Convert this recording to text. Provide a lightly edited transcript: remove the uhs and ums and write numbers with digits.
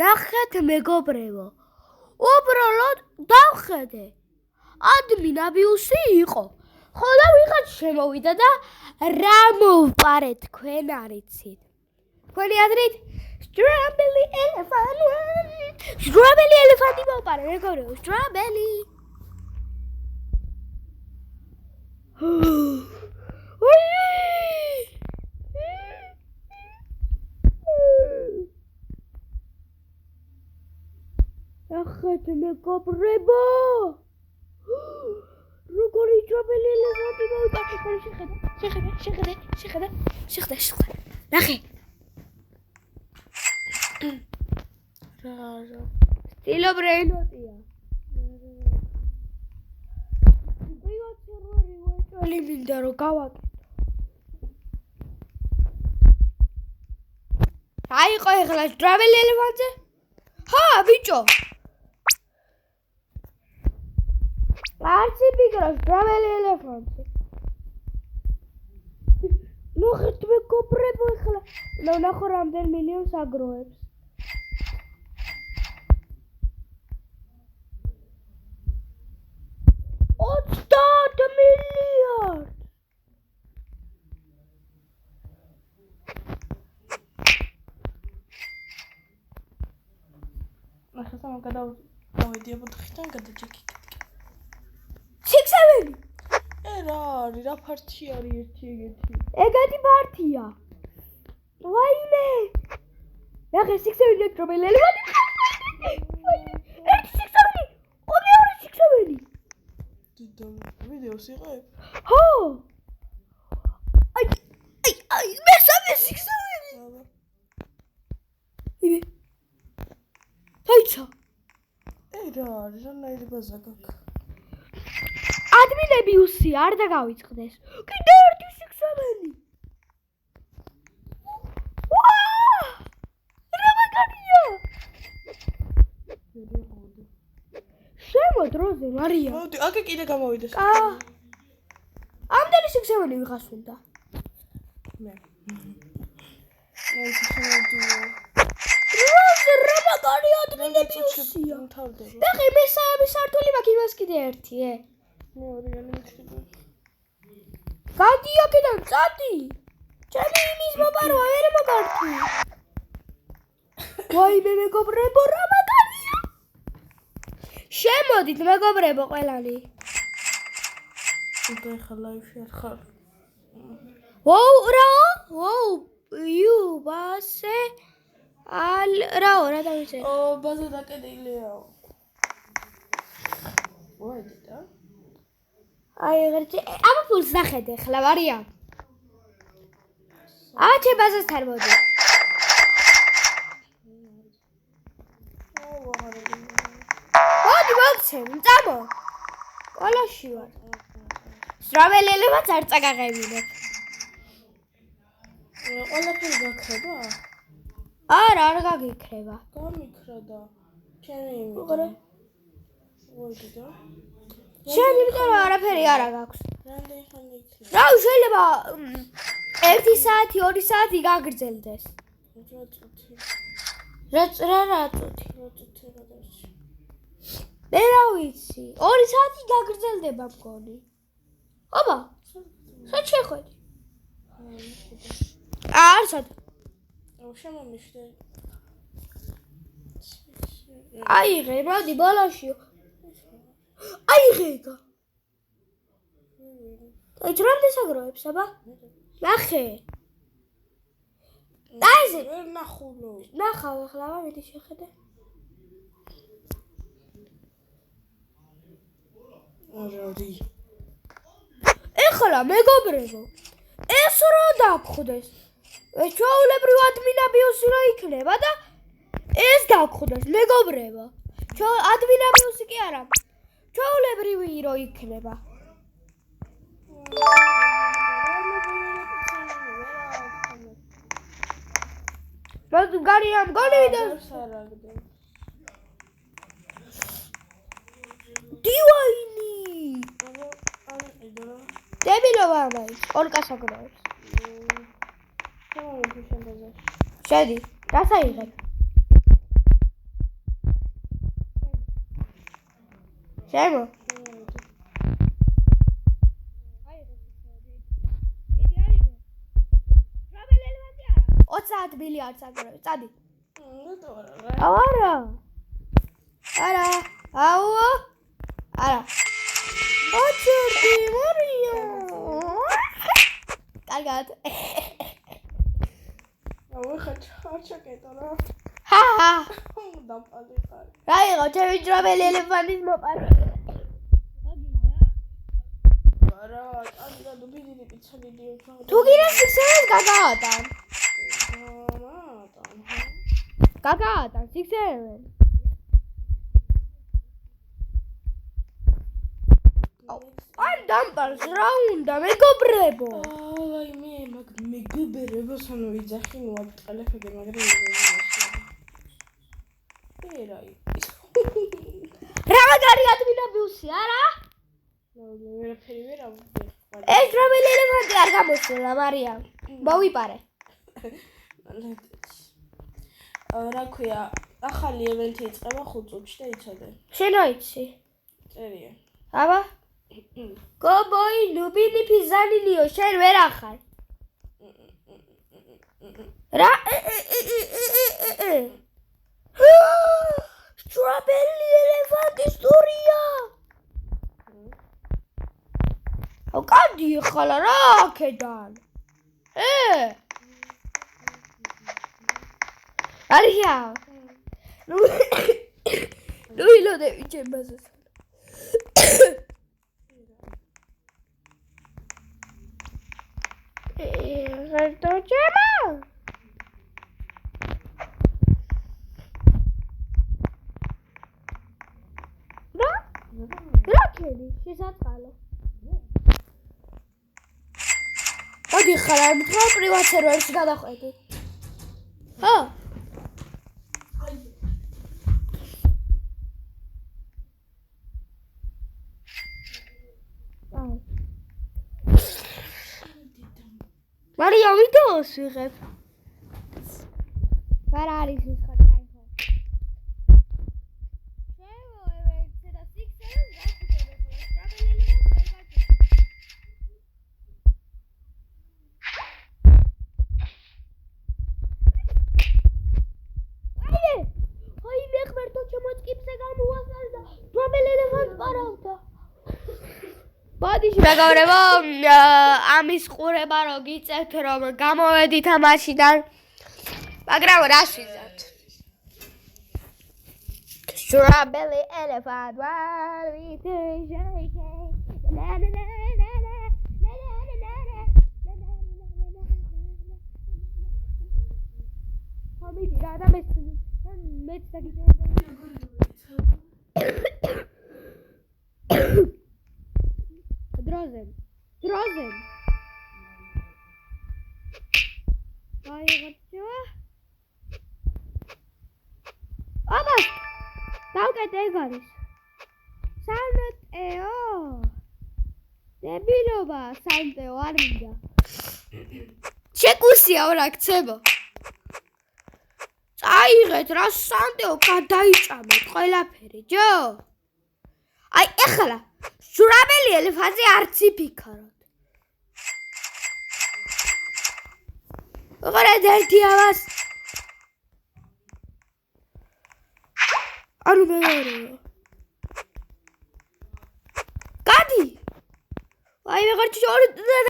ნახეთ მეგობრებო. უბრალოდ დავხედე. ადმინაბიუსი იყო. ხოლო ვიღაც შემოვიდა და რა მოვპარე თქვენ არიცით. თქვენი აზრით strawberry elephant მოვპარე მეგობრებო, strawberry. ნახეთ მეგობრებო. როგორი strawberry elephant მოვპარე. შეხედე. ნახე. რა. სტილობრივი ნოტია. ვიღაცი მინდა რომ გავაკეთო. აიყო ეხლა strawberry elephant-ზე? ჰა, ბიჭო. არცი ფიქრობ strawberry elephant-ზე. ნახეთ მეგობრებო ეხლა. ნახო რამდენ მილიონს აგროვებს. 30 მილიარდ. ახლა გამოვიდი από ხიდან გადაჭიქი. სიქსავენი. რა არის, რა ფართი არის ერთი. ეგეთი ფართია. ვაიმე. ნახე სიქსავენი strawberry elephant. ერთი სიქსავენი. ორი სიქსავენი. ვიდეოს იყებ? ხო. აი, მესამე სიქსავენი. იმე. დაიცა. რა არის, რანაირი ბაზა გაქვს. ადმინებიუსი არ დაგავიწყდეს. კიდე ერთი სიქსავენი. რა მაგარია. შემოდროზე მარია. მოდი, აქ კიდე გამოვიდეს. ამდენი სიქსავენი ვიღას უნდა. მე. რა მაგარია ადმინებიუსია. ნახე მესამე სართული მაქვს, იმას კიდე ერთი, გადი აქედან წადი. ჩემი იმის მოპარვა ვერ მოგართი. ვაიმე მეგობრებო, რა მაგარია. შემოდით მეგობრებო ყველანი. უკვე ხა ლაივში არ ხარ. ბასე რა დავიცე? ბაზა დაკეტილია. ვაიდი და. აი ღერცი, აბა ფულს ნახედე ხლა ვარია. ჩე ბაზასთან მოდი. მოდი მოგცემ, წამო. კოლაში ვარ. strawberry elephant არ წაგაღებინებ. ყველაფერი გაქრება? არა, არ გაგიქრება. გამიქროდა. ჩემი იმით. ვაიდი და. შენ იმიტომ რომ არაფერი არა გაქვს. რამდენი ხანი იქნება? რა შეიძლება 1 საათი, 2 საათი გაგრძელდეს. რა წუთი? მე რა ვიცი. 2 საათი გაგრძელდება მგონი. აბა, სად შეხვედი? არცად. შემომიშვიდე. აიღე, მოდი ბოლოში. აიღე. აი რამდენ საგროვებს, აბა? ნახე. დაიზე. ვერ ნახულო. ნახავ ახლა, ვიდი შეხედე. არადი. ეხლა მეგობრებო, ეს რა დაგხვდეს? ჩვეულებრივ ადმინაბიუსი რა იქნება და ეს დაგხვდეს მეგობრებო. ადმინაბიუსი კი არა. ჩვეულებრივი რო იქნება. გარიამ გოლივიდა. დივაინი. დებილო ვარ მაინც ორკას აგროვებს. შედი, რას აიღებ? შემო. ოც მილიარდს აგროვე, წადი. არა. არა. აუ. არა. ოჩი მორია. კარგად. აუ ხაჩაკეტა რა. ჰა. დაფალი ხარ. რა იყო ჩემი ძრომელი ელეფანტის მოპარე? არა, წამიდა დუბიდი პიცალიდიო. თუ გინდა სიქსერს გაგაატან. გაგაატან სიქსერს. არ დამპარს რა უნდა მეგობრებო? აი მე მეგობრებოს ანუ ვიძახი ნუ აბტყალეფები მაგრამ ერაი რა მაგარი ადმინა ბიუსი არა? ვერაფერი ვერ ავიღე. ეს რომელი ელეფანტი არ გამოსულა მარია. მოვიპარე. რა ქვია, ახალი ევენთი იწყება 5 წუთში და იცოდე. შენ აიცი? წერია. აბა? გობოი ნუბინი ფიზანინიო შენ ვერ ახარ. რა? სტრობელი ელეფანტი სტურია. ოკადი ხალა რა აქედან. არია. ნუ ილოდები ჩემბაზას. რატო ჩემო? რა ქედი შესაწყალო. მოდი ხარ არ მითხრა პრივატ სერვერში გადახვედი. ხო? მარია ვიდეოს ვიღებ. ვარ არის ის ხარ кайფო. შემო ევენთზე და სიქსერს გასუქებე ხოლმე. სტრაბელელი და ვეგაჩი. აი მე ხმერთო ჩემო წკიფზე გამოვასწარ და სტრაბელელი ელეფანტს პარავდა. ბოდიში მეგობრებო, ამის ყურება რო გიწევთ რომ გამოვედით ამაშიდან, მაგრამ რა შეძათ? Strawberry elephant one with a shake. Homie, da met da დროზენ. აიღებჩა. აბა, დავკეთე ეგ არის. სანტეო. დებილობა, სანტეო არ მინდა. შეკუსია რა ქცება. წაიღეთ რა სანტეო გადაიჭამეთ ყველაფერი, ჯო? აი ეხლა სტრობელი ელეფანტზე არც იფიქროთ. ვღარეთ ერთი ამას. ანუ მეგობრებო. გადი. აი ვეღარ